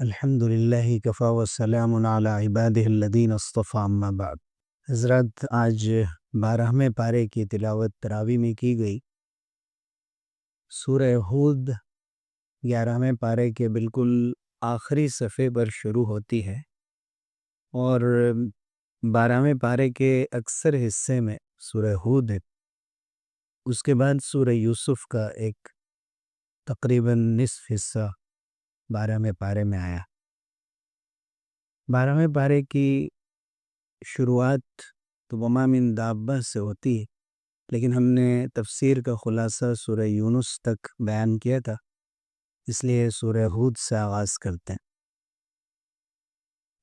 الحمد للہ کفا وسلام علی عبادہ الذین اصطفى اما بعد۔ حضرات، آج 12ویں پارے کی تلاوت تراویح میں کی گئی۔ سورہ ہود 11ویں پارے کے بالکل آخری صفحے پر شروع ہوتی ہے، اور 12ویں پارے کے اکثر حصے میں سورہ ہود ہے۔ اس کے بعد سورہ یوسف کا ایک تقریباً نصف حصہ 12ویں پارے میں آیا۔ 12ویں پارے کی شروعات تو وما من دابہ سے ہوتی ہے، لیکن ہم نے تفسیر کا خلاصہ سورہ یونس تک بیان کیا تھا، اس لیے سورہ ہود سے آغاز کرتے ہیں۔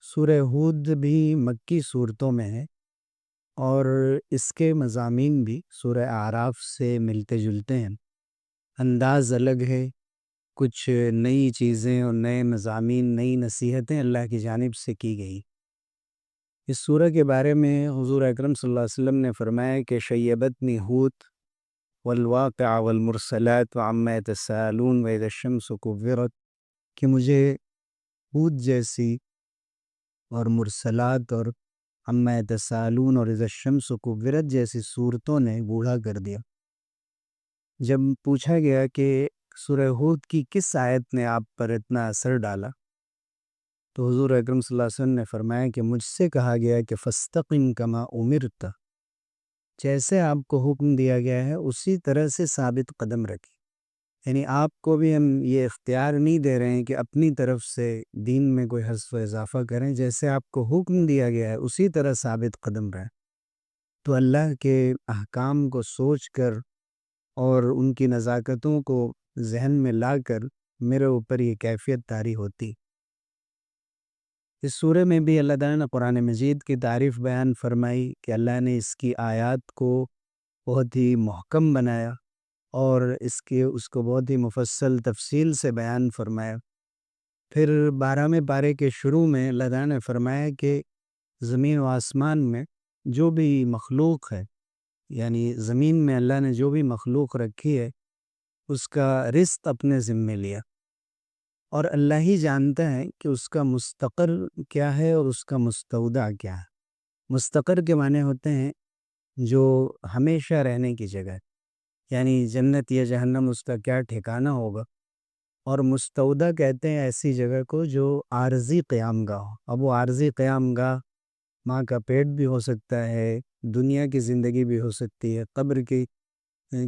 سورہ ہود بھی مکی صورتوں میں ہے، اور اس کے مضامین بھی سورہ اعراف سے ملتے جلتے ہیں۔ انداز الگ ہے، کچھ نئی چیزیں اور نئے مضامین، نئی نصیحتیں اللہ کی جانب سے کی گئی۔ اس سورہ کے بارے میں حضور اکرم صلی اللہ علیہ وسلم نے فرمایا کہ شیبتنی ہود والواقع والمرسلات وعما یتساءلون واذا الشمس کورت، کہ مجھے ہود جیسی اور مرسلات اور عما یتساءلون اور اذا الشمس کورت جیسی صورتوں نے بوڑھا کر دیا۔ جب پوچھا گیا کہ سورہ ہود کی کس آیت نے آپ پر اتنا اثر ڈالا، تو حضور اکرم صلی اللہ علیہ وسلم نے فرمایا کہ مجھ سے کہا گیا کہ فاستقم کما امرت، جیسے آپ کو حکم دیا گیا ہے اسی طرح سے ثابت قدم رکھیں۔ یعنی آپ کو بھی ہم یہ اختیار نہیں دے رہے ہیں کہ اپنی طرف سے دین میں کوئی حذف و اضافہ کریں، جیسے آپ کو حکم دیا گیا ہے اسی طرح ثابت قدم رہیں۔ تو اللہ کے احکام کو سوچ کر اور ان کی نزاکتوں کو ذہن میں لا کر میرے اوپر یہ کیفیت طاری ہوتی۔ اس سورہ میں بھی اللہ تعالیٰ نے قرآن مجید کی تعریف بیان فرمائی کہ اللہ نے اس کی آیات کو بہت ہی محکم بنایا، اور اس کو بہت ہی مفصل تفصیل سے بیان فرمایا۔ پھر 12ویں پارے کے شروع میں اللہ تعالیٰ نے فرمایا کہ زمین و آسمان میں جو بھی مخلوق ہے، یعنی زمین میں اللہ نے جو بھی مخلوق رکھی ہے اس کا رزق اپنے ذمے لیا، اور اللہ ہی جانتا ہے کہ اس کا مستقر کیا ہے اور اس کا مستودع کیا ہے۔ مستقر کے معنی ہوتے ہیں جو ہمیشہ رہنے کی جگہ، یعنی جنت یا جہنم اس کا کیا ٹھکانہ ہوگا، اور مستودع کہتے ہیں ایسی جگہ کو جو عارضی قیام گاہ ہو۔ اب وہ عارضی قیام گاہ ماں کا پیٹ بھی ہو سکتا ہے، دنیا کی زندگی بھی ہو سکتی ہے، قبر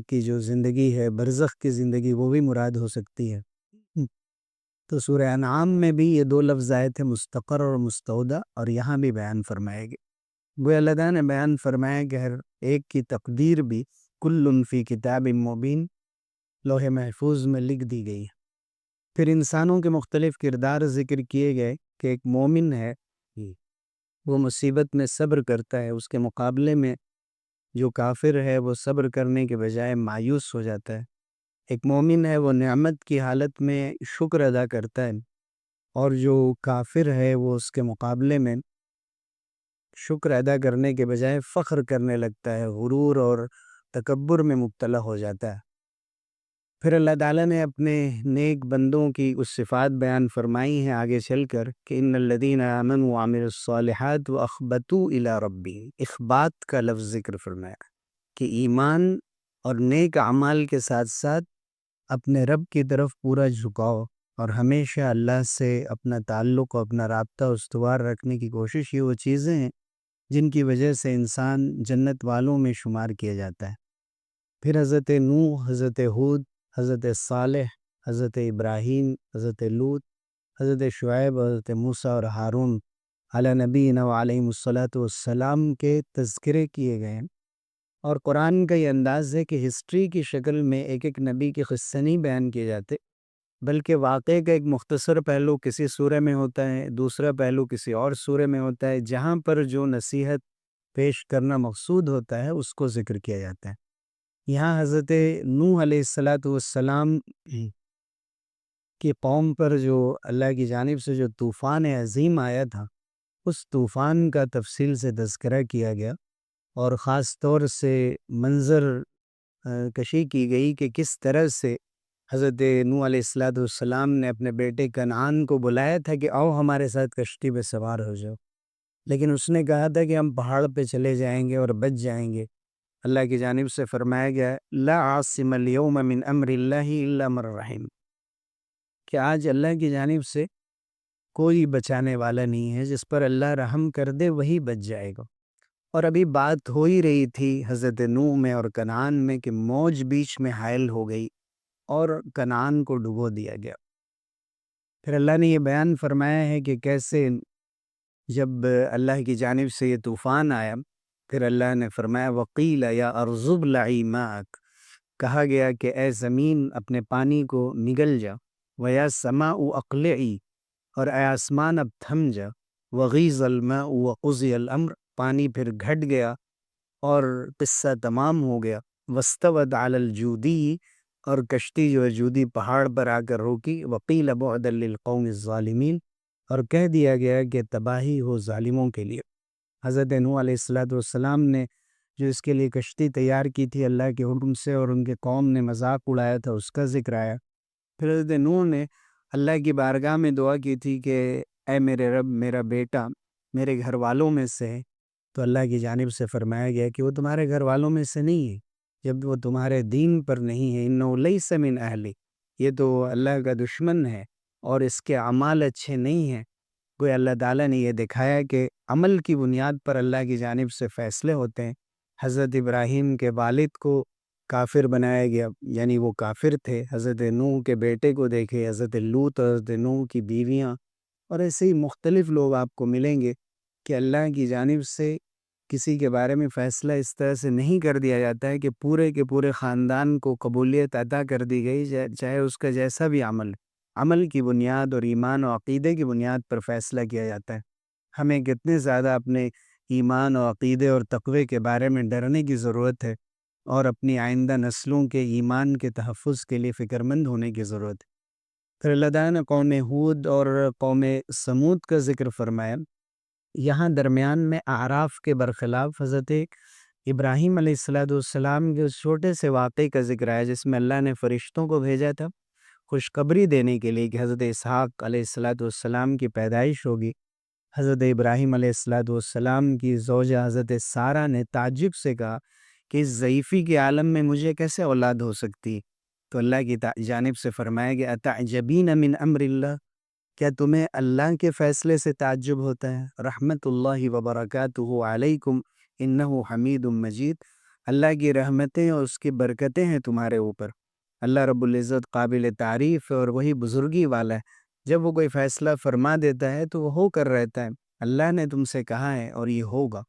کی جو زندگی ہے، برزخ کی زندگی، وہ بھی مراد ہو سکتی ہے۔ تو سورہ انعام میں بھی یہ دو لفظ آئے تھے، مستقر اور مستودع، اور یہاں بھی بیان فرمائے گئے۔ وہ اللہ تعالیٰ نے بیان فرمایا کہ ہر ایک کی تقدیر بھی کل فی کتاب مبین، لوح محفوظ میں لکھ دی گئی ہے۔ پھر انسانوں کے مختلف کردار ذکر کیے گئے کہ ایک مومن ہے وہ مصیبت میں صبر کرتا ہے، اس کے مقابلے میں جو کافر ہے وہ صبر کرنے کے بجائے مایوس ہو جاتا ہے۔ ایک مومن ہے وہ نعمت کی حالت میں شکر ادا کرتا ہے، اور جو کافر ہے وہ اس کے مقابلے میں شکر ادا کرنے کے بجائے فخر کرنے لگتا ہے، غرور اور تکبر میں مبتلا ہو جاتا ہے۔ پھر اللہ تعالیٰ نے اپنے نیک بندوں کی اس صفات بیان فرمائی ہیں آگے چل کر کہ ان الذین آمنوا وعملوا الصالحات واخبتوا الی ربہم، اخبات کا لفظ ذکر فرمایا کہ ایمان اور نیک اعمال کے ساتھ ساتھ اپنے رب کی طرف پورا جھکاؤ، اور ہمیشہ اللہ سے اپنا تعلق اور اپنا رابطہ استوار رکھنے کی کوشش، یہ وہ چیزیں ہیں جن کی وجہ سے انسان جنت والوں میں شمار کیا جاتا ہے۔ پھر حضرت نوح، حضرت ہود، حضرت صالح، حضرت ابراہیم، حضرت لوط، حضرت شعیب، حضرت موسیٰ اور ہارون علی نبینا وعلیہم الصلاۃ والسلام کے تذکرے کیے گئے ہیں۔ اور قرآن کا یہ انداز ہے کہ ہسٹری کی شکل میں ایک ایک نبی کے قصے نہیں بیان کیے جاتے، بلکہ واقعے کا ایک مختصر پہلو کسی سورہ میں ہوتا ہے، دوسرا پہلو کسی اور سورہ میں ہوتا ہے، جہاں پر جو نصیحت پیش کرنا مقصود ہوتا ہے اس کو ذکر کیا جاتا ہے۔ یہاں حضرت نوح علیہ السلام کی قوم پر جو اللہ کی جانب سے جو طوفان عظیم آیا تھا، اس طوفان کا تفصیل سے تذکرہ کیا گیا، اور خاص طور سے منظر کشی کی گئی کہ کس طرح سے حضرت نوح علیہ السلام نے اپنے بیٹے کنعان کو بلایا تھا کہ آؤ ہمارے ساتھ کشتی پہ سوار ہو جاؤ، لیکن اس نے کہا تھا کہ ہم پہاڑ پہ چلے جائیں گے اور بچ جائیں گے۔ اللہ کی جانب سے فرمایا گیا لا عاصم اليوم من امر اللہ الا من رحم، کہ آج اللہ کی جانب سے کوئی بچانے والا نہیں ہے، جس پر اللہ رحم کر دے وہی بچ جائے گا۔ اور ابھی بات ہو ہی رہی تھی حضرت نوح میں اور کنعان میں کہ موج بیچ میں حائل ہو گئی اور کنعان کو ڈبو دیا گیا۔ پھر اللہ نے یہ بیان فرمایا ہے کہ کیسے جب اللہ کی جانب سے یہ طوفان آیا، پھر اللہ نے فرمایا وقیل یا ارض ابلعی ماءک، کہا گیا کہ اے زمین اپنے پانی کو نگل جا، ویا سماء اقلعی، اور اے آسمان اب تھم جا، وغیض الماء وقضی الامر، پانی پھر گھٹ گیا اور قصہ تمام ہو گیا، واستوت علی الجودی، اور کشتی جو ہے جودی پہاڑ پر آ کر روکی، وقیل بعدا للقوم الظالمین، اور کہہ دیا گیا کہ تباہی ہو ظالموں کے لیے۔ حضرت نوح علیہ السلام نے جو اس کے لیے کشتی تیار کی تھی اللہ کے حکم سے، اور ان کے قوم نے مذاق اڑایا تھا، اس کا ذکر آیا۔ پھر حضرت نوح نے اللہ کی بارگاہ میں دعا کی تھی کہ اے میرے رب، میرا بیٹا میرے گھر والوں میں سے ہے، تو اللہ کی جانب سے فرمایا گیا کہ وہ تمہارے گھر والوں میں سے نہیں ہے، جب وہ تمہارے دین پر نہیں ہے، انہ لیس من اہلی، یہ تو اللہ کا دشمن ہے اور اس کے اعمال اچھے نہیں ہیں۔ کوئی اللہ تعالیٰ نے یہ دکھایا کہ عمل کی بنیاد پر اللہ کی جانب سے فیصلے ہوتے ہیں۔ حضرت ابراہیم کے والد کو کافر بنایا گیا، یعنی وہ کافر تھے۔ حضرت نوح کے بیٹے کو دیکھے، حضرت لوط اور حضرت نوح کی بیویاں، اور ایسے ہی مختلف لوگ آپ کو ملیں گے کہ اللہ کی جانب سے کسی کے بارے میں فیصلہ اس طرح سے نہیں کر دیا جاتا ہے کہ پورے کے پورے خاندان کو قبولیت عطا کر دی گئی، چاہے اس کا جیسا بھی عمل کی بنیاد اور ایمان و عقیدے کی بنیاد پر فیصلہ کیا جاتا ہے۔ ہمیں کتنے زیادہ اپنے ایمان و عقیدے اور تقوی کے بارے میں ڈرنے کی ضرورت ہے، اور اپنی آئندہ نسلوں کے ایمان کے تحفظ کے لیے فکر مند ہونے کی ضرورت ہے۔ پھر اللہ تعالیٰ نے قوم ہود اور قوم سمود کا ذکر فرمایا۔ یہاں درمیان میں اعراف کے برخلاف حضرت ابراہیم علیہ السلام کے اس چھوٹے سے واقعے کا ذکر آیا، جس میں اللہ نے فرشتوں کو بھیجا تھا خوشخبری دینے کے لیے کہ حضرت اسحاق علیہ السلام کی پیدائش ہوگی۔ حضرت ابراہیم علیہ السلام کی زوجہ حضرت سارہ نے تعجب سے کہا کہ اس ضعیفی کے عالم میں مجھے کیسے اولاد ہو سکتی؟ تو اللہ کی جانب سے فرمایا کہ اتعجبین من امر اللہ، کیا تمہیں اللہ کے فیصلے سے تعجب ہوتا ہے؟ رحمت اللہ وبرکاتہ علیکم انہ حمید مجید، اللہ کی رحمتیں اور اس کی برکتیں ہیں تمہارے اوپر۔ اللہ رب العزت قابل تعریف ہے اور وہی بزرگی والا ہے، جب وہ کوئی فیصلہ فرما دیتا ہے تو وہ ہو کر رہتا ہے۔ اللہ نے تم سے کہا ہے اور یہ ہوگا۔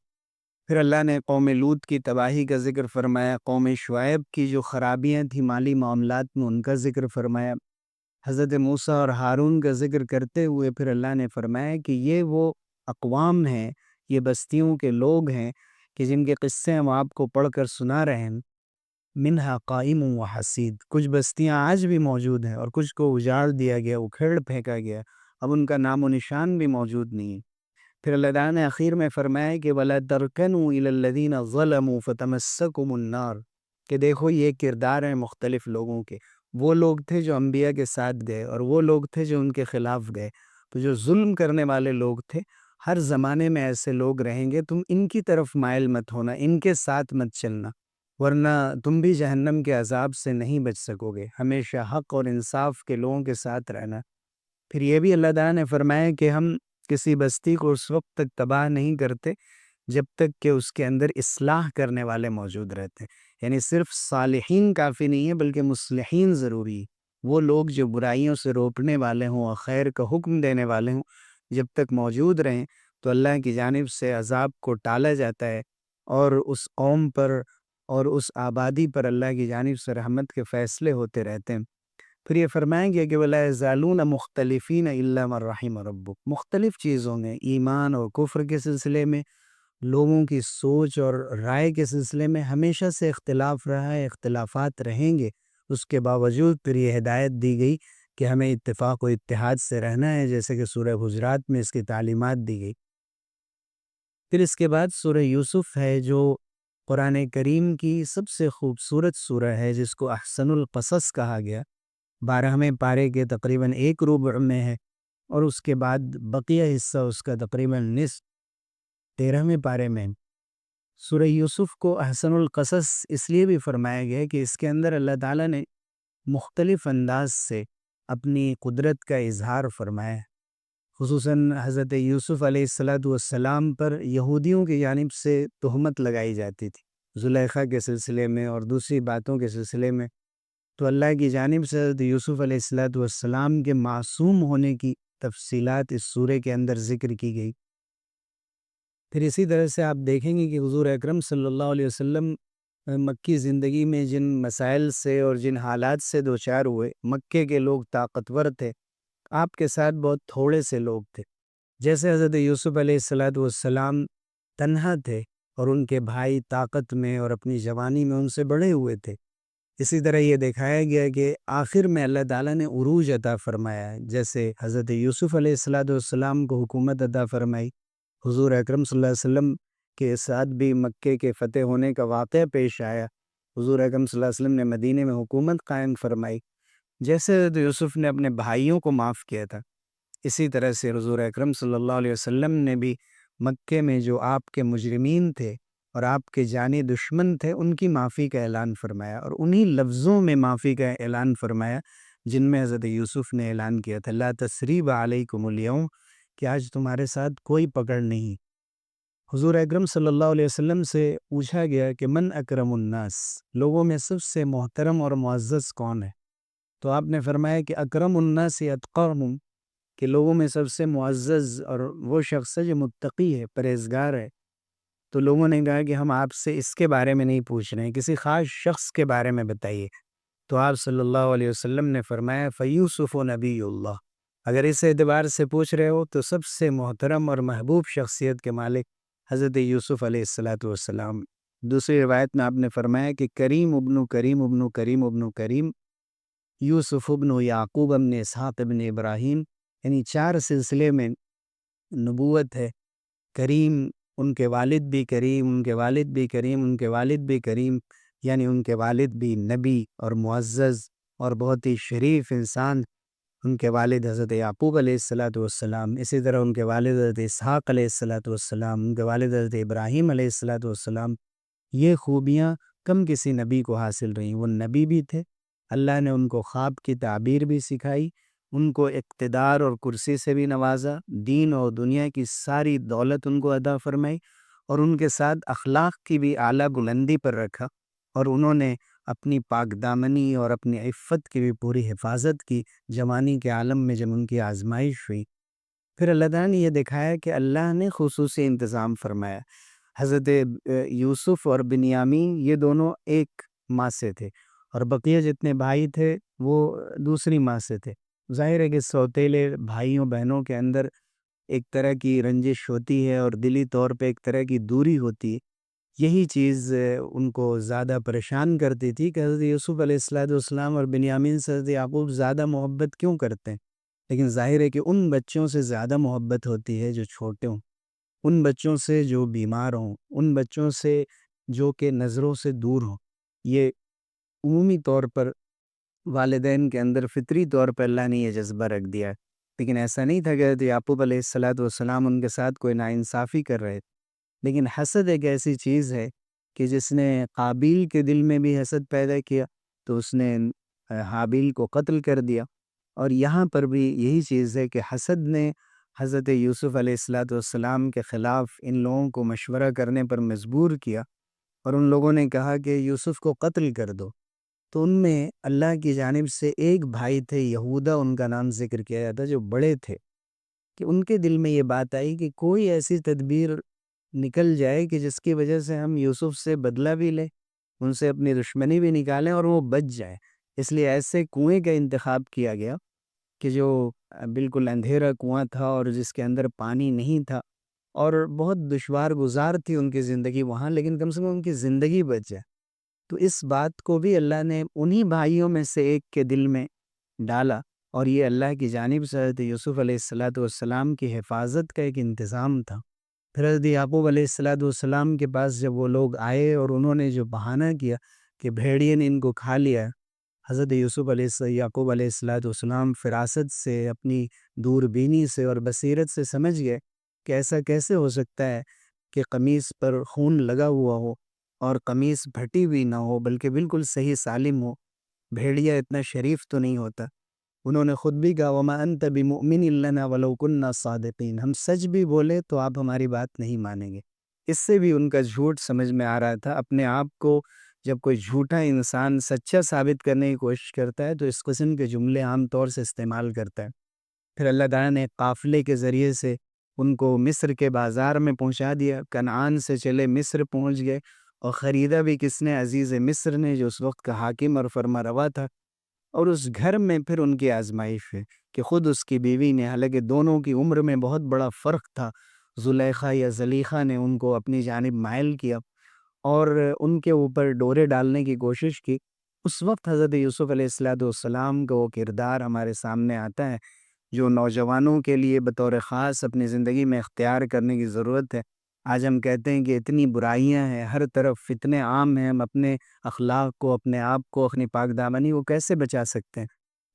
پھر اللہ نے قوم لوط کی تباہی کا ذکر فرمایا، قوم شعیب کی جو خرابیاں تھیں مالی معاملات میں ان کا ذکر فرمایا، حضرت موسیٰ اور ہارون کا ذکر کرتے ہوئے پھر اللہ نے فرمایا کہ یہ وہ اقوام ہیں، یہ بستیوں کے لوگ ہیں کہ جن کے قصے ہم آپ کو پڑھ کر سنا رہے ہیں۔ منہا قائم و حسید، کچھ بستیاں آج بھی موجود ہیں اور کچھ کو اجاڑ دیا گیا، اکھیڑ پھینکا گیا، اب ان کا نام و نشان بھی موجود نہیں ہے۔ پھر اللہ تعالیٰ نے آخر میں فرمایا کہ وَلَا تَرْكَنُوا إِلَى الَّذِينَ ظَلَمُوا فَتَمَسَّكُمُ النَّارُ، کہ دیکھو یہ کردار ہیں مختلف لوگوں کے، وہ لوگ تھے جو انبیاء کے ساتھ گئے اور وہ لوگ تھے جو ان کے خلاف گئے۔ تو جو ظلم کرنے والے لوگ تھے، ہر زمانے میں ایسے لوگ رہیں گے، تم ان کی طرف مائل مت ہونا، ان کے ساتھ مت چلنا، ورنہ تم بھی جہنم کے عذاب سے نہیں بچ سکو گے۔ ہمیشہ حق اور انصاف کے لوگوں کے ساتھ رہنا۔ پھر یہ بھی اللہ تعالیٰ نے فرمایا کہ ہم کسی بستی کو اس وقت تک تباہ نہیں کرتے جب تک کہ اس کے اندر اصلاح کرنے والے موجود رہتے ہیں، یعنی صرف صالحین کافی نہیں ہے بلکہ مصلحین ضروری ہے۔ وہ لوگ جو برائیوں سے روکنے والے ہوں اور خیر کا حکم دینے والے ہوں، جب تک موجود رہیں تو اللہ کی جانب سے عذاب کو ٹالا جاتا ہے، اور اس قوم پر اور اس آبادی پر اللہ کی جانب سے رحمت کے فیصلے ہوتے رہتے ہیں۔ پھر یہ فرمائیں گے کہ وَلَا يَزَالُونَ مُخْتَلِفِينَ إِلَّا مَن رَحِمَ رَبُّكَ، مختلف چیزوں میں، ایمان اور کفر کے سلسلے میں، لوگوں کی سوچ اور رائے کے سلسلے میں ہمیشہ سے اختلاف رہا ہے، اختلافات رہیں گے۔ اس کے باوجود پھر یہ ہدایت دی گئی کہ ہمیں اتفاق و اتحاد سے رہنا ہے، جیسے کہ سورہ حجرات میں اس کی تعلیمات دی گئی۔ پھر اس کے بعد سورہ یوسف ہے، جو قرآن کریم کی سب سے خوبصورت سورہ ہے، جس کو احسن القصص کہا گیا۔ 12ویں پارے کے تقریباً 1 ربع میں ہے، اور اس کے بعد بقیہ حصہ اس کا تقریباً نصف 13ویں پارے میں ہے۔ سورہ یوسف کو احسن القصص اس لیے بھی فرمایا گیا ہے کہ اس کے اندر اللہ تعالیٰ نے مختلف انداز سے اپنی قدرت کا اظہار فرمایا ہے۔ خصوصاً حضرت یوسف علیہ السلام پر یہودیوں کی جانب سے تہمت لگائی جاتی تھی، زلیخا کے سلسلے میں اور دوسری باتوں کے سلسلے میں، تو اللہ کی جانب سے حضرت یوسف علیہ السلام کے معصوم ہونے کی تفصیلات اس سورہ کے اندر ذکر کی گئی۔ پھر اسی طرح سے آپ دیکھیں گے کہ حضور اکرم صلی اللہ علیہ وسلم مکی زندگی میں جن مسائل سے اور جن حالات سے دوچار ہوئے، مکے کے لوگ طاقتور تھے، آپ کے ساتھ بہت تھوڑے سے لوگ تھے۔ جیسے حضرت یوسف علیہ السلام تنہا تھے اور ان کے بھائی طاقت میں اور اپنی جوانی میں ان سے بڑے ہوئے تھے، اسی طرح یہ دکھایا گیا کہ آخر میں اللہ تعالیٰ نے عروج عطا فرمایا ہے۔ جیسے حضرت یوسف علیہ السلام کو حکومت عطا فرمائی، حضور اکرم صلی اللہ علیہ وسلم کے ساتھ بھی مکے کے فتح ہونے کا واقعہ پیش آیا، حضور اکرم صلی اللہ علیہ وسلم نے مدینے میں حکومت قائم فرمائی۔ جیسے حضرت یوسف نے اپنے بھائیوں کو معاف کیا تھا، اسی طرح سے حضور اکرم صلی اللہ علیہ وسلم نے بھی مکے میں جو آپ کے مجرمین تھے اور آپ کے جانی دشمن تھے، ان کی معافی کا اعلان فرمایا، اور انہی لفظوں میں معافی کا اعلان فرمایا جن میں حضرت یوسف نے اعلان کیا تھا، لا تثریب علیکم اليوم، کہ آج تمہارے ساتھ کوئی پکڑ نہیں۔ حضور اکرم صلی اللہ علیہ وسلم سے پوچھا گیا کہ من اکرم الناس، لوگوں میں سب سے محترم اور معزز کون ہے؟ تو آپ نے فرمایا کہ اکرم الناس اتقاہم، کہ لوگوں میں سب سے معزز اور وہ شخص ہے جو متقی ہے، پرہیزگار ہے۔ تو لوگوں نے کہا کہ ہم آپ سے اس کے بارے میں نہیں پوچھ رہے ہیں، کسی خاص شخص کے بارے میں بتائیے۔ تو آپ صلی اللہ علیہ وسلم نے فرمایا فیوسف نبی اللہ، اگر اس اعتبار سے پوچھ رہے ہو تو سب سے محترم اور محبوب شخصیت کے مالک حضرت یوسف علیہ السلام۔ دوسری روایت میں آپ نے فرمایا کہ کریم ابن کریم ابن کریم ابن کریم، یوسف ابن یعقوب ابن اسحاق ابن ابراہیم، یعنی 4 سلسلے میں نبوت ہے۔ کریم، ان کے والد بھی کریم، ان کے والد بھی کریم، ان کے والد بھی کریم، یعنی ان کے والد بھی نبی اور معزز اور بہت ہی شریف انسان، ان کے والد حضرت یعقوب علیہ السلام، اسی طرح ان کے والد حضرت اسحاق علیہ السلام، ان کے والد حضرت ابراہیم علیہ السلام۔ یہ خوبیاں کم کسی نبی کو حاصل رہیں، وہ نبی بھی تھے، اللہ نے ان کو خواب کی تعبیر بھی سکھائی، ان کو اقتدار اور کرسی سے بھی نوازا، دین اور دنیا کی ساری دولت ان کو عطا فرمائی، اور ان کے ساتھ اخلاق کی بھی اعلیٰ بلندی پر رکھا، اور انہوں نے اپنی پاک دامنی اور اپنی عفت کی بھی پوری حفاظت کی جوانی کے عالم میں جب ان کی آزمائش ہوئی۔ پھر اللہ تعالیٰ نے یہ دکھایا کہ اللہ نے خصوصی انتظام فرمایا۔ حضرت یوسف اور بنیامین یہ دونوں ایک ماں سے تھے، اور بقیہ جتنے بھائی تھے وہ دوسری ماں سے تھے۔ ظاہر ہے کہ سوتیلے بھائیوں بہنوں کے اندر ایک طرح کی رنجش ہوتی ہے اور دلی طور پہ ایک طرح کی دوری ہوتی ہے، یہی چیز ان کو زیادہ پریشان کرتی تھی کہ حضرت یوسف علیہ السلام اور بنیامین سے حضرت یعقوب زیادہ محبت کیوں کرتے ہیں؟ لیکن ظاہر ہے کہ ان بچوں سے زیادہ محبت ہوتی ہے جو چھوٹے ہوں، ان بچوں سے جو بیمار ہوں، ان بچوں سے جو کہ نظروں سے دور ہوں۔ یہ عمومی طور پر والدین کے اندر فطری طور پر اللہ نے یہ جذبہ رکھ دیا ہے، لیکن ایسا نہیں تھا کہ حضرت یعقوب علیہ السلام ان کے ساتھ کوئی ناانصافی کر رہے تھے۔ لیکن حسد ایک ایسی چیز ہے کہ جس نے قابیل کے دل میں بھی حسد پیدا کیا تو اس نے حابیل کو قتل کر دیا، اور یہاں پر بھی یہی چیز ہے کہ حسد نے حضرت یوسف علیہ السلام کے خلاف ان لوگوں کو مشورہ کرنے پر مجبور کیا، اور ان لوگوں نے کہا کہ یوسف کو قتل کر دو۔ تو ان میں اللہ کی جانب سے ایک بھائی تھے، یہودا ان کا نام ذکر کیا جاتا، جو بڑے تھے، کہ ان کے دل میں یہ بات آئی کہ کوئی ایسی تدبیر نکل جائے کہ جس کی وجہ سے ہم یوسف سے بدلہ بھی لیں، ان سے اپنی دشمنی بھی نکالیں اور وہ بچ جائیں۔ اس لیے ایسے کنویں کا انتخاب کیا گیا کہ جو بالکل اندھیرا کنواں تھا اور جس کے اندر پانی نہیں تھا، اور بہت دشوار گزار تھی ان کی زندگی وہاں، لیکن کم سے کم ان کی زندگی بچ جائے۔ تو اس بات کو بھی اللہ نے انہی بھائیوں میں سے ایک کے دل میں ڈالا، اور یہ اللہ کی جانب سے حضرت یوسف علیہ السلام کی حفاظت کا ایک انتظام تھا۔ پھر حضرت یعقوب علیہ السلام کے پاس جب وہ لوگ آئے اور انہوں نے جو بہانہ کیا کہ بھیڑیے نے ان کو کھا لیا، حضرت یعقوب علیہ السلام فراست سے، اپنی دوربینی سے اور بصیرت سے سمجھ گئے کہ ایسا کیسے ہو سکتا ہے کہ قمیص پر خون لگا ہوا ہو اور قمیص پھٹی ہوئی نہ ہو بلکہ بالکل صحیح سالم ہو۔ بھیڑیا اتنا شریف تو نہیں ہوتا۔ انہوں نے خود بھی کہا وَمَا أَنْتَ بِمُؤْمِنٍ لَنَا وَلَوْ كُنَّا صَادِقِينَ، ہم سچ بھی بولے تو آپ ہماری بات نہیں مانیں گے۔ اس سے بھی ان کا جھوٹ سمجھ میں آ رہا تھا۔ اپنے آپ کو جب کوئی جھوٹا انسان سچا ثابت کرنے کی کوشش کرتا ہے تو اس قسم کے جملے عام طور سے استعمال کرتا ہے۔ پھر اللہ تعالیٰ نے ایک قافلے کے ذریعے سے ان کو مصر کے بازار میں پہنچا دیا۔ کنعان سے چلے مصر پہنچ گئے، اور خریدا بھی کس نے؟ عزیز مصر نے، جو اس وقت کا حاکم اور فرما روا تھا۔ اور اس گھر میں پھر ان کی آزمائش ہے کہ خود اس کی بیوی نے، حالانکہ دونوں کی عمر میں بہت بڑا فرق تھا، زلیخا یا زلیخا نے ان کو اپنی جانب مائل کیا اور ان کے اوپر ڈورے ڈالنے کی کوشش کی۔ اس وقت حضرت یوسف علیہ السلام کا وہ کردار ہمارے سامنے آتا ہے جو نوجوانوں کے لیے بطور خاص اپنی زندگی میں اختیار کرنے کی ضرورت ہے۔ آج ہم کہتے ہیں کہ اتنی برائیاں ہیں، ہر طرف فتنے عام ہیں، ہم اپنے اخلاق کو، اپنے آپ کو، اپنی پاک دامنی کو کیسے بچا سکتے ہیں؟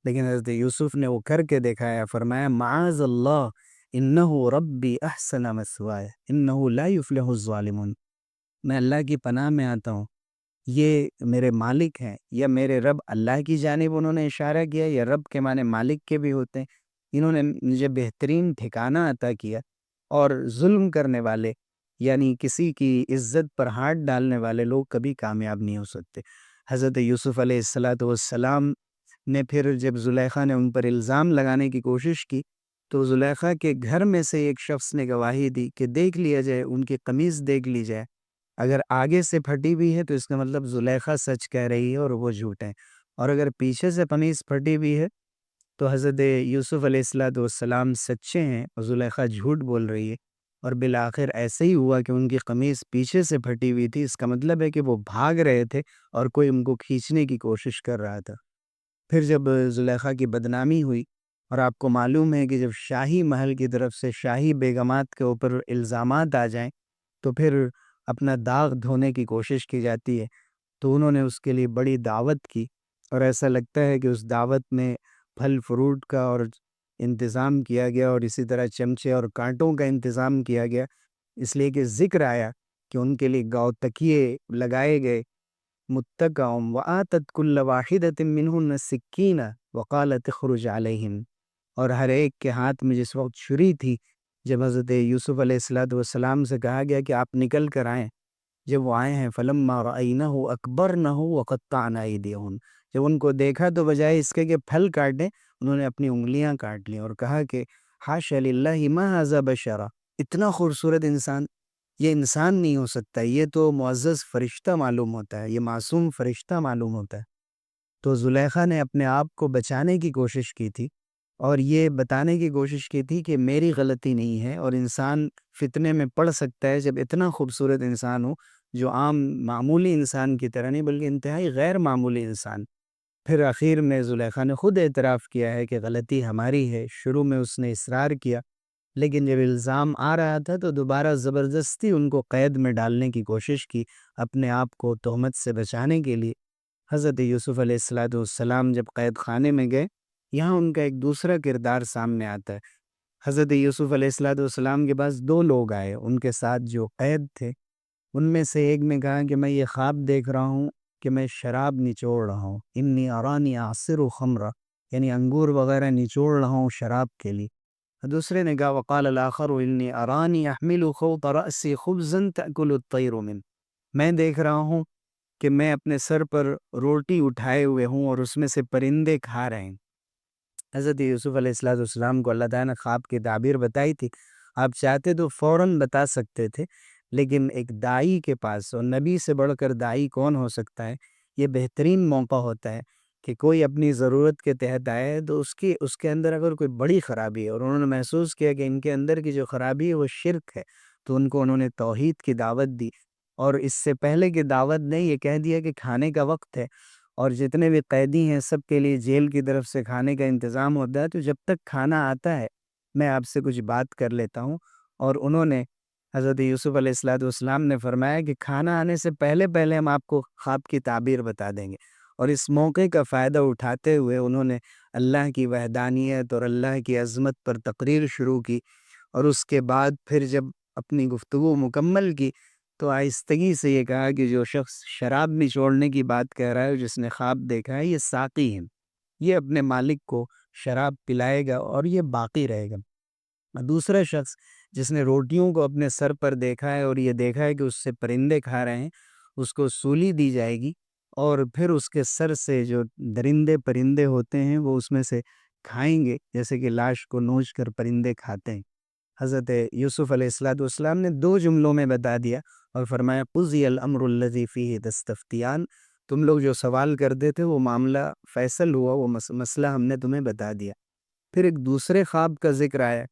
لیکن حضرت یوسف نے وہ کر کے دکھایا، فرمایا معاذ اللہ انہ ربی احسن مثوائے انہ لا یفلح الظالمون، میں اللہ کی پناہ میں آتا ہوں، یہ میرے مالک ہیں یا میرے رب، اللہ کی جانب انہوں نے اشارہ کیا، یا رب کے معنی مالک کے بھی ہوتے ہیں۔ انہوں نے مجھے بہترین ٹھکانہ عطا کیا، اور ظلم کرنے والے یعنی کسی کی عزت پر ہاتھ ڈالنے والے لوگ کبھی کامیاب نہیں ہو سکتے۔ حضرت یوسف علیہ السلام نے پھر جب زلیخا نے ان پر الزام لگانے کی کوشش کی تو زلیخا کے گھر میں سے ایک شخص نے گواہی دی کہ دیکھ لیا جائے، ان کی قمیص دیکھ لی جائے، اگر آگے سے پھٹی ہوئی ہے تو اس کا مطلب زلیخا سچ کہہ رہی ہے اور وہ جھوٹ ہے، اور اگر پیچھے سے قمیص پھٹی ہوئی ہے تو حضرت یوسف علیہ السلام سچے ہیں اور زلیخا جھوٹ بول رہی ہے۔ اور بالآخر ایسے ہی ہوا کہ ان کی قمیص پیچھے سے پھٹی ہوئی تھی، اس کا مطلب ہے کہ وہ بھاگ رہے تھے اور کوئی ان کو کھینچنے کی کوشش کر رہا تھا۔ پھر جب زلیخا کی بدنامی ہوئی، اور آپ کو معلوم ہے کہ جب شاہی محل کی طرف سے شاہی بیگمات کے اوپر الزامات آ جائیں تو پھر اپنا داغ دھونے کی کوشش کی جاتی ہے، تو انہوں نے اس کے لیے بڑی دعوت کی، اور ایسا لگتا ہے کہ اس دعوت میں پھل فروٹ کا اور انتظام کیا گیا، اور اسی طرح چمچے اور کانٹوں کا انتظام کیا گیا، اس لیے کہ ذکر آیا کہ ان کے لیے گاؤ تکیے لگائے گئے، متکئم وآتت کل واحدۃ منہن سکینہ وقالت اخرج علیہم، اور ہر ایک کے ہاتھ میں جس وقت چھری تھی، جب حضرت یوسف علیہ السلام سے کہا گیا کہ آپ نکل کر آئیں، جب وہ آئے ہیں فلما رأینہ اکبرنہ وقطعن ایدیہن، جب ان کو دیکھا تو بجائے اس کے کہ پھل کاٹیں، انہوں نے اپنی انگلیاں کاٹ لیں اور کہا کہ حاشا للہ ما ھذا بشرا، اتنا خوبصورت انسان، یہ انسان نہیں ہو سکتا، یہ تو معزز فرشتہ معلوم ہوتا ہے، یہ معصوم فرشتہ معلوم ہوتا ہے۔ تو زلیخا نے اپنے آپ کو بچانے کی کوشش کی تھی، اور یہ بتانے کی کوشش کی تھی کہ میری غلطی نہیں ہے، اور انسان فتنے میں پڑ سکتا ہے جب اتنا خوبصورت انسان ہو، جو عام معمولی انسان کی طرح نہیں بلکہ انتہائی غیر معمولی انسان۔ پھر آخر میں زلیخا نے خود اعتراف کیا ہے کہ غلطی ہماری ہے، شروع میں اس نے اصرار کیا، لیکن جب الزام آ رہا تھا تو دوبارہ زبردستی ان کو قید میں ڈالنے کی کوشش کی، اپنے آپ کو تہمت سے بچانے کے لیے۔ حضرت یوسف علیہ السلام جب قید خانے میں گئے، یہاں ان کا ایک دوسرا کردار سامنے آتا ہے۔ حضرت یوسف علیہ السلام کے پاس دو لوگ آئے، ان کے ساتھ جو قید تھے، ان میں سے ایک نے کہا کہ میں یہ خواب دیکھ رہا ہوں کہ میں شراب نچوڑ رہا ہوں، انی ارانی اعصر خمرہ، یعنی انگور وغیرہ نچوڑ رہا ہوں شراب کے لیے۔ دوسرے نے کہا وقال الاخر انی ارانی احمل فوق رأسی خبزا تأکل الطیر منه، میں دیکھ رہا ہوں کہ میں اپنے سر پر روٹی اٹھائے ہوئے ہوں اور اس میں سے پرندے کھا رہے ہیں۔ حضرت یوسف علیہ السلام کو اللہ تعالیٰ نے خواب کی تعبیر بتائی تھی، آپ چاہتے تو فوراً بتا سکتے تھے، لیکن ایک دائی کے پاس، اور نبی سے بڑھ کر دائی کون ہو سکتا ہے، یہ بہترین موقع ہوتا ہے کہ کوئی اپنی ضرورت کے تحت آئے تو اس کے اندر اگر کوئی بڑی خرابی ہے، اور انہوں نے محسوس کیا کہ ان کے اندر کی جو خرابی ہے وہ شرک ہے، تو ان کو انہوں نے توحید کی دعوت دی، اور اس سے پہلے کی دعوت نے یہ کہہ دیا کہ کھانے کا وقت ہے، اور جتنے بھی قیدی ہیں سب کے لیے جیل کی طرف سے کھانے کا انتظام ہوتا ہے، تو جب تک کھانا آتا ہے میں آپ سے کچھ بات کر لیتا ہوں۔ اور انہوں نے، حضرت یوسف علیہ السلام نے فرمایا کہ کھانا آنے سے پہلے پہلے ہم آپ کو خواب کی تعبیر بتا دیں گے، اور اس موقع کا فائدہ اٹھاتے ہوئے انہوں نے اللہ کی وحدانیت اور اللہ کی عظمت پر تقریر شروع کی، اور اس کے بعد پھر جب اپنی گفتگو مکمل کی تو آہستگی سے یہ کہا کہ جو شخص شراب نچوڑنے کی بات کہہ رہا ہے، جس نے خواب دیکھا ہے، یہ ساقی ہے، یہ اپنے مالک کو شراب پلائے گا اور یہ باقی رہے گا۔ دوسرا شخص جس نے روٹیوں کو اپنے سر پر دیکھا ہے اور یہ دیکھا ہے کہ اس سے پرندے کھا رہے ہیں، اس کو سولی دی جائے گی اور پھر اس کے سر سے جو درندے پرندے ہوتے ہیں وہ اس میں سے کھائیں گے، جیسے کہ لاش کو نوچ کر پرندے کھاتے ہیں۔ حضرت یوسف علیہ السلام نے 2 جملوں میں بتا دیا اور فرمایا قضی الامر الذی فیہ تستفتیان، تم لوگ جو سوال کرتے تھے وہ معاملہ فیصل ہوا، وہ مسئلہ ہم نے تمہیں بتا دیا۔ پھر ایک دوسرے خواب کا ذکر آیا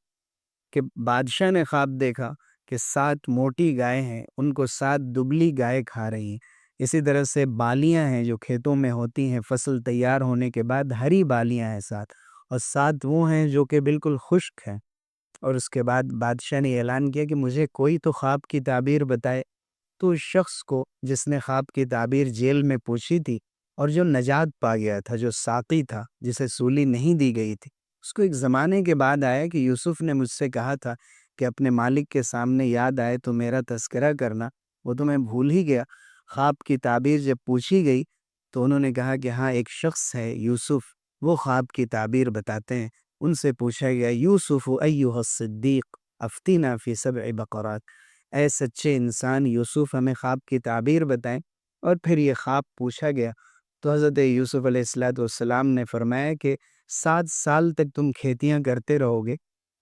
کہ بادشاہ نے خواب دیکھا کہ 7 موٹی گائے ہیں، ان کو 7 دبلی گائے کھا رہی ہیں۔ اسی طرح سے بالیاں ہیں جو کھیتوں میں ہوتی ہیں فصل تیار ہونے کے بعد، ہری بالیاں ہیں 7، اور 7 وہ ہیں جو کہ بالکل خشک ہیں۔ اور اس کے بعد بادشاہ نے اعلان کیا کہ مجھے کوئی تو خواب کی تعبیر بتائے۔ تو اس شخص کو جس نے خواب کی تعبیر جیل میں پوچھی تھی اور جو نجات پا گیا تھا، جو ساقی تھا، جسے سولی نہیں دی گئی تھی، اس کو ایک زمانے کے بعد آیا کہ یوسف نے مجھ سے کہا تھا کہ اپنے مالک کے سامنے یاد آئے تو میرا تذکرہ کرنا، وہ تو میں بھول ہی گیا۔ خواب کی تعبیر جب پوچھی گئی تو انہوں نے کہا کہ ہاں ایک شخص ہے یوسف، وہ خواب کی تعبیر بتاتے ہیں۔ ان سے پوچھا گیا یوسف ایھا الصدیق افتینا فی 7 بقرات، اے سچے انسان یوسف ہمیں خواب کی تعبیر بتائیں۔ اور پھر یہ خواب پوچھا گیا تو حضرت یوسف علیہ السلام نے فرمایا کہ 7 سال تک تم کھیتیاں کرتے رہو گے،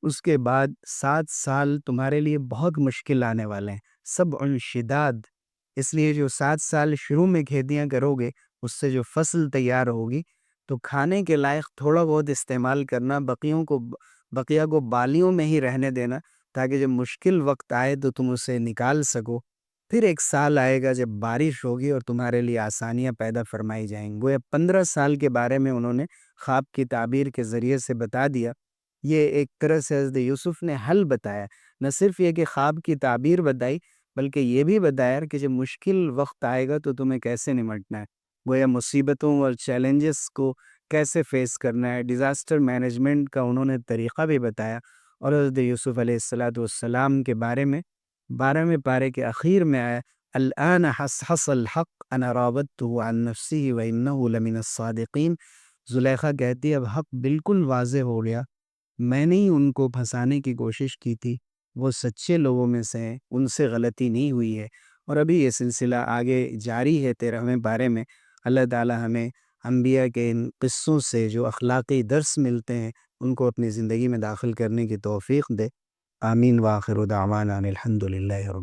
اس کے بعد 7 سال تمہارے لیے بہت مشکل آنے والے ہیں، 7 شداد، اس لیے جو 7 سال شروع میں کھیتیاں کرو گے اس سے جو فصل تیار ہوگی تو کھانے کے لائق تھوڑا بہت استعمال کرنا، بقیہ کو بالیوں میں ہی رہنے دینا، تاکہ جب مشکل وقت آئے تو تم اسے نکال سکو۔ پھر ایک سال آئے گا جب بارش ہوگی اور تمہارے لیے آسانیاں پیدا فرمائی جائیں گی۔ گویا 15 سال کے بارے میں انہوں نے خواب کی تعبیر کے ذریعے سے بتا دیا۔ یہ ایک طرح سے حضرت یوسف نے حل بتایا، نہ صرف یہ کہ خواب کی تعبیر بتائی بلکہ یہ بھی بتایا کہ جب مشکل وقت آئے گا تو تمہیں کیسے نمٹنا ہے، گویا مصیبتوں اور چیلنجز کو کیسے فیس کرنا ہے، ڈیزاسٹر مینجمنٹ کا انہوں نے طریقہ بھی بتایا۔ اور حضرت یوسف علیہ السلام کے بارے میں 12ویں پارے کے اخیر میں آیا الآن حصحص الحق انا راودته عن نفسه وانه لمن الصادقین، زلیخا کہتی ہے اب حق بالکل واضح ہو گیا، میں نے ہی ان کو پھنسانے کی کوشش کی تھی، وہ سچے لوگوں میں سے ہیں، ان سے غلطی نہیں ہوئی ہے۔ اور ابھی یہ سلسلہ آگے جاری ہے 13ویں پارے میں۔ اللہ تعالی ہمیں انبیاء کے ان قصوں سے جو اخلاقی درس ملتے ہیں ان کو اپنی زندگی میں داخل کرنے کی توفیق دے۔ آمین، وآخر دعوانا ان الحمد للہ رب